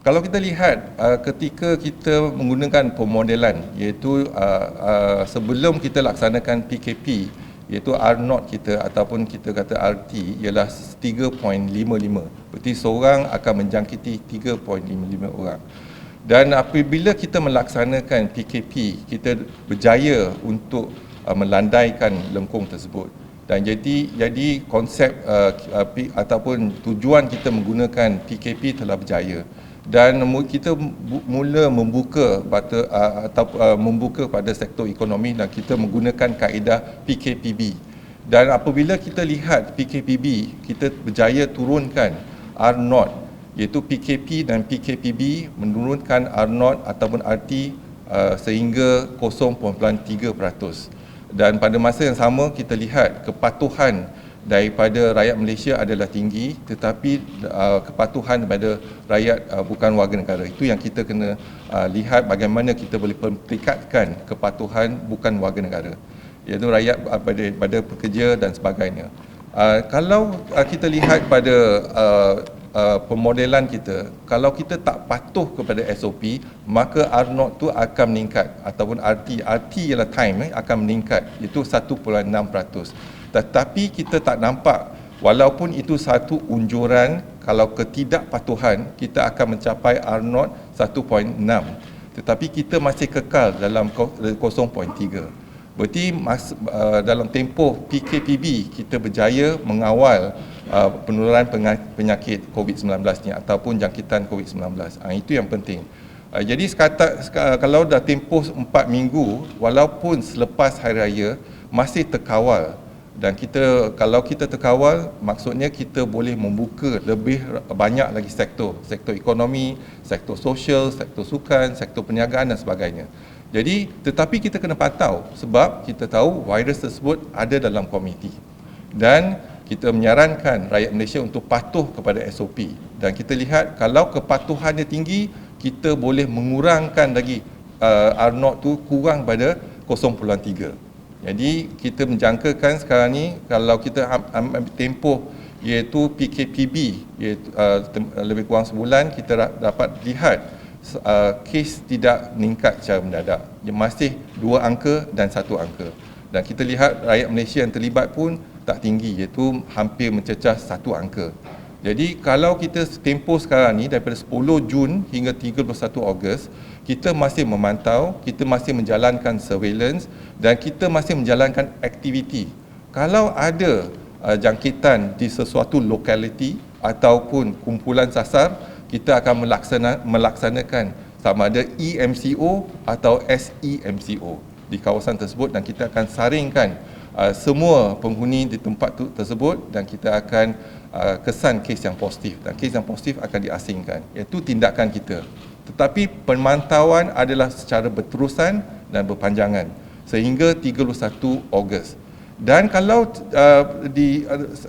Kalau kita lihat ketika kita menggunakan pemodelan, iaitu sebelum kita laksanakan PKP, iaitu R0 kita ataupun kita kata RT ialah 3.55. Berarti seorang akan menjangkiti 3.55 orang. Dan apabila kita melaksanakan PKP, kita berjaya untuk melandaikan lengkung tersebut. Dan jadi konsep ataupun tujuan kita menggunakan PKP telah berjaya. Dan kita mula membuka membuka pada sektor ekonomi dan kita menggunakan kaedah PKPB. Dan apabila kita lihat PKPB, kita berjaya turunkan R0, iaitu PKP dan PKPB menurunkan R0 ataupun RT sehingga 0.3%. Dan pada masa yang sama kita lihat kepatuhan daripada rakyat Malaysia adalah tinggi, tetapi kepatuhan daripada rakyat bukan warga negara. Itu yang kita kena lihat bagaimana kita boleh perikatkan kepatuhan bukan warga negara, iaitu rakyat pada pekerja dan sebagainya. Kalau kita lihat pada pemodelan kita, kalau kita tak patuh kepada SOP, maka R0 tu akan meningkat ataupun RT ialah time akan meningkat, iaitu 1.6%. Tetapi kita tak nampak, walaupun itu satu unjuran, kalau ketidakpatuhan kita akan mencapai R0 1.6, tetapi kita masih kekal dalam 0.3. Berarti dalam tempoh PKPB kita berjaya mengawal penularan penyakit COVID-19 ni ataupun jangkitan COVID-19. Itu yang penting. Jadi kalau dah tempoh 4 minggu, walaupun selepas Hari Raya masih terkawal, dan kalau kita terkawal, maksudnya kita boleh membuka lebih banyak lagi sektor ekonomi, sektor sosial, sektor sukan, sektor perniagaan dan sebagainya. Jadi tetapi kita kena pantau sebab kita tahu virus tersebut ada dalam komuniti. Dan kita menyarankan rakyat Malaysia untuk patuh kepada SOP. Dan kita lihat kalau kepatuhannya tinggi, kita boleh mengurangkan lagi R0 tu kurang pada 0.3. Jadi kita menjangkakan sekarang ni kalau kita ambil tempoh iaitu PKPB, iaitu lebih kurang sebulan, kita dapat lihat kes tidak meningkat secara mendadak. Dia masih 2 angka dan 1 angka. Dan kita lihat rakyat Malaysia yang terlibat pun tak tinggi, iaitu hampir mencecah 1 angka. Jadi kalau kita tempoh sekarang ni daripada 10 Jun hingga 31 Ogos, kita masih memantau, kita masih menjalankan surveillance dan kita masih menjalankan aktiviti. Kalau ada jangkitan di sesuatu lokaliti ataupun kumpulan sasar, kita akan melaksanakan sama ada EMCO atau SEMCO di kawasan tersebut dan kita akan saringkan semua penghuni di tempat tersebut dan kita akan kesan kes yang positif dan kes yang positif akan diasingkan. Itu tindakan kita. Tetapi pemantauan adalah secara berterusan dan berpanjangan sehingga 31 Ogos. Dan kalau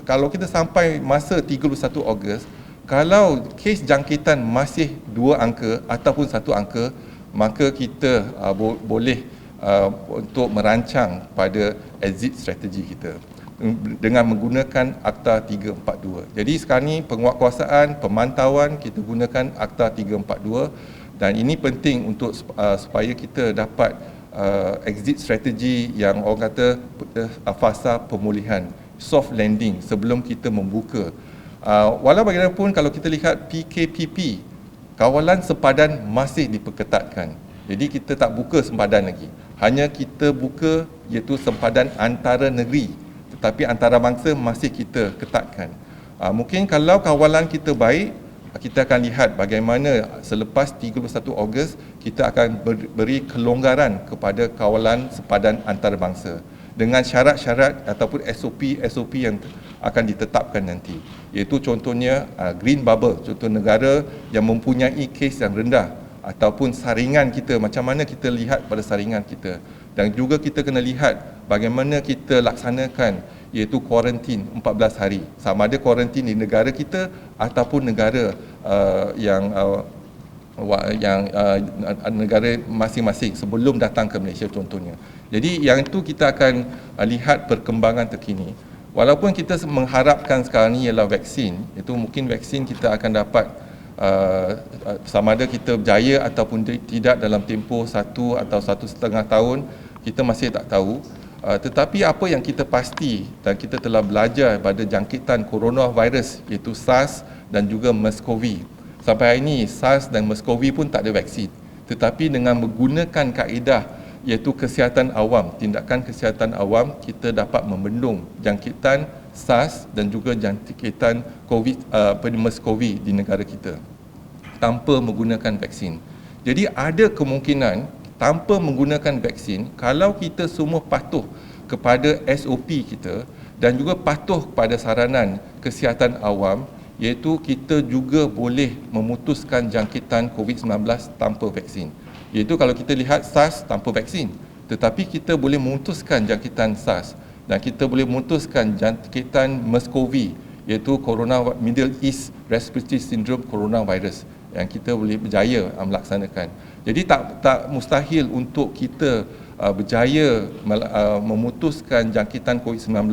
kalau kita sampai masa 31 Ogos, kalau kes jangkitan masih 2 angka ataupun 1 angka, maka kita boleh untuk merancang pada exit strategi kita dengan menggunakan Akta 342. Jadi sekarang ni penguatkuasaan, pemantauan kita gunakan Akta 342 dan ini penting untuk supaya kita dapat exit strategi yang orang kata fasa pemulihan, soft landing sebelum kita membuka. Walau bagaimanapun kalau kita lihat PKPP, kawalan sempadan masih diperketatkan. Jadi kita tak buka sempadan lagi. Hanya kita buka iaitu sempadan antara negeri, tetapi antarabangsa masih kita ketatkan. Mungkin kalau kawalan kita baik, kita akan lihat bagaimana selepas 31 Ogos kita akan beri kelonggaran kepada kawalan sempadan antarabangsa dengan syarat-syarat ataupun SOP yang akan ditetapkan nanti. Iaitu contohnya green bubble, contoh negara yang mempunyai kes yang rendah ataupun saringan kita, macam mana kita lihat pada saringan kita. Dan juga kita kena lihat bagaimana kita laksanakan iaitu kuarantin 14 hari. Sama ada kuarantin di negara kita ataupun negara yang negara masing-masing sebelum datang ke Malaysia contohnya. Jadi yang itu kita akan lihat perkembangan terkini. Walaupun kita mengharapkan sekarang ni ialah vaksin, itu mungkin vaksin kita akan dapat sama ada kita berjaya ataupun tidak dalam tempoh 1 atau 1,5 tahun, kita masih tak tahu. Tetapi apa yang kita pasti dan kita telah belajar pada jangkitan coronavirus iaitu SARS dan juga MERS-CoV. Sampai hari ini SARS dan MERS-CoV pun tak ada vaksin. Tetapi dengan menggunakan kaedah iaitu kesihatan awam, tindakan kesihatan awam, kita dapat membendung jangkitan SARS dan juga jangkitan MERS-CoV di negara kita tanpa menggunakan vaksin. Jadi ada kemungkinan tanpa menggunakan vaksin, kalau kita semua patuh kepada SOP kita dan juga patuh kepada saranan kesihatan awam, iaitu kita juga boleh memutuskan jangkitan COVID-19 tanpa vaksin. Iaitu kalau kita lihat SARS tanpa vaksin, tetapi kita boleh memutuskan jangkitan SARS dan kita boleh memutuskan jangkitan MERS-CoV, iaitu Middle East Respiratory Syndrome Coronavirus, yang kita boleh berjaya melaksanakan. Jadi tak mustahil untuk kita berjaya memutuskan jangkitan COVID-19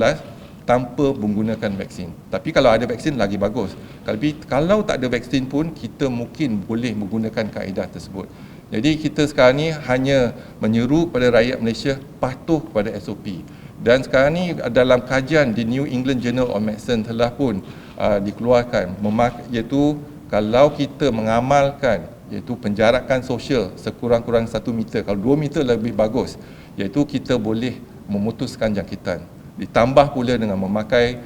tanpa menggunakan vaksin. Tapi kalau ada vaksin lagi bagus. Tapi kalau tak ada vaksin pun kita mungkin boleh menggunakan kaedah tersebut. Jadi kita sekarang ni hanya menyeru kepada rakyat Malaysia patuh kepada SOP. Dan sekarang ni dalam kajian di New England Journal of Medicine telah pun dikeluarkan iaitu kalau kita mengamalkan iaitu penjarakan sosial sekurang-kurang 1 meter, kalau 2 meter lebih bagus, iaitu kita boleh memutuskan jangkitan. Ditambah pula dengan memakai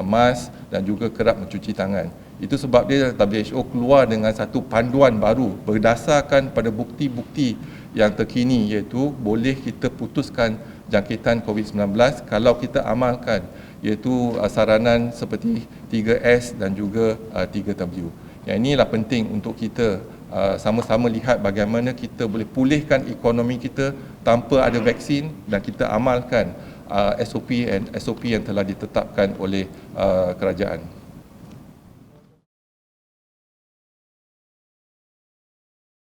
mask dan juga kerap mencuci tangan. Itu sebab dia WHO keluar dengan satu panduan baru berdasarkan pada bukti-bukti yang terkini, iaitu boleh kita putuskan jangkitan COVID-19 kalau kita amalkan iaitu saranan seperti 3S dan juga 3W. Yang inilah penting untuk kita sama-sama lihat bagaimana kita boleh pulihkan ekonomi kita tanpa ada vaksin dan kita amalkan SOP yang telah ditetapkan oleh kerajaan.